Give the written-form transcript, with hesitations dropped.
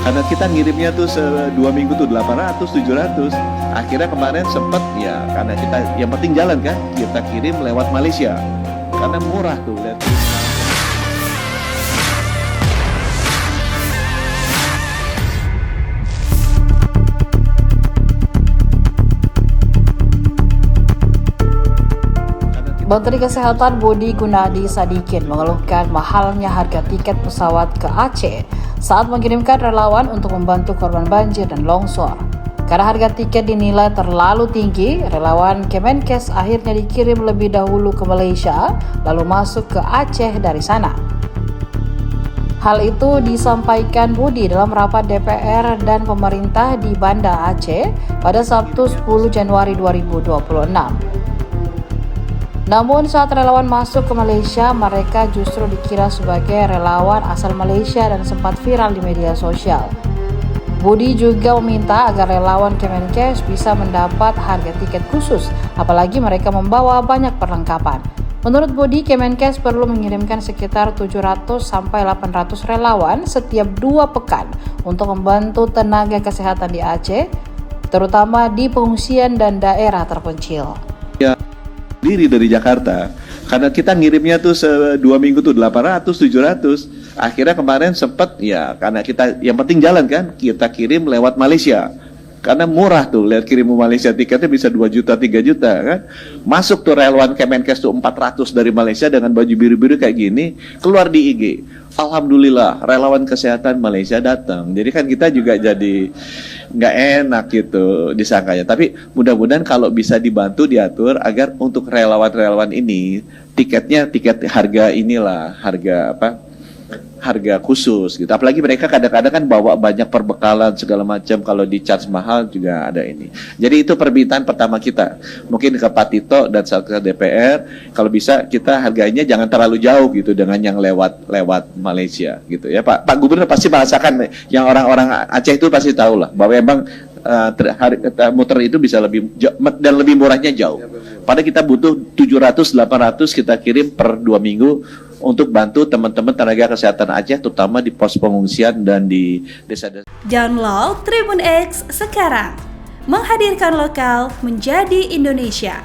Karena kita ngirimnya tuh 2 minggu tuh 800, 700. Akhirnya kemarin sempet ya, karena kita yang penting jalan kan, kita kirim lewat Malaysia. Karena murah tuh, lihat. Menteri Kesehatan Budi Gunadi Sadikin mengeluhkan mahalnya harga tiket pesawat ke Aceh saat mengirimkan relawan untuk membantu korban banjir dan longsor. Karena harga tiket dinilai terlalu tinggi, relawan Kemenkes akhirnya dikirim lebih dahulu ke Malaysia, lalu masuk ke Aceh dari sana. Hal itu disampaikan Budi dalam rapat DPR dan pemerintah di Banda Aceh pada Sabtu 10 Januari 2026. Namun saat relawan masuk ke Malaysia, mereka justru dikira sebagai relawan asal Malaysia dan sempat viral di media sosial. Budi juga meminta agar relawan Kemenkes bisa mendapat harga tiket khusus, apalagi mereka membawa banyak perlengkapan. Menurut Budi, Kemenkes perlu mengirimkan sekitar 700 sampai 800 relawan setiap 2 pekan untuk membantu tenaga kesehatan di Aceh, terutama di pengungsian dan daerah terpencil. Diri dari Jakarta, karena kita ngirimnya tuh 2 minggu tuh 800, 700. Akhirnya kemarin sempet ya, karena kita yang penting jalan kan, kita kirim lewat Malaysia. Karena murah tuh, lihat kirim Malaysia tiketnya bisa 2 juta, 3 juta kan. Masuk tuh relawan Kemenkes tuh 400 dari Malaysia dengan baju biru-biru kayak gini, keluar di IG. Alhamdulillah, relawan kesehatan Malaysia datang. Jadi kan kita juga jadi nggak enak gitu disangkanya. Tapi mudah-mudahan kalau bisa dibantu diatur agar untuk relawan-relawan ini tiket harga inilah, harga khusus gitu. Apalagi mereka kadang-kadang kan bawa banyak perbekalan segala macam, kalau di charge mahal juga ada ini. Jadi itu permintaan pertama kita. Mungkin ke Pak Tito dan Satgas DPR, kalau bisa kita harganya jangan terlalu jauh gitu dengan yang lewat Malaysia gitu ya. Pak Gubernur pasti merasakan, yang orang-orang Aceh itu pasti tahu lah bahwa memang muter itu bisa lebih dan lebih murahnya jauh. Padahal kita butuh 700-800 kita kirim per 2 minggu untuk bantu teman-teman tenaga kesehatan Aceh, terutama di pos pengungsian dan di desa-desa. Download Tribun X sekarang, menghadirkan lokal menjadi Indonesia.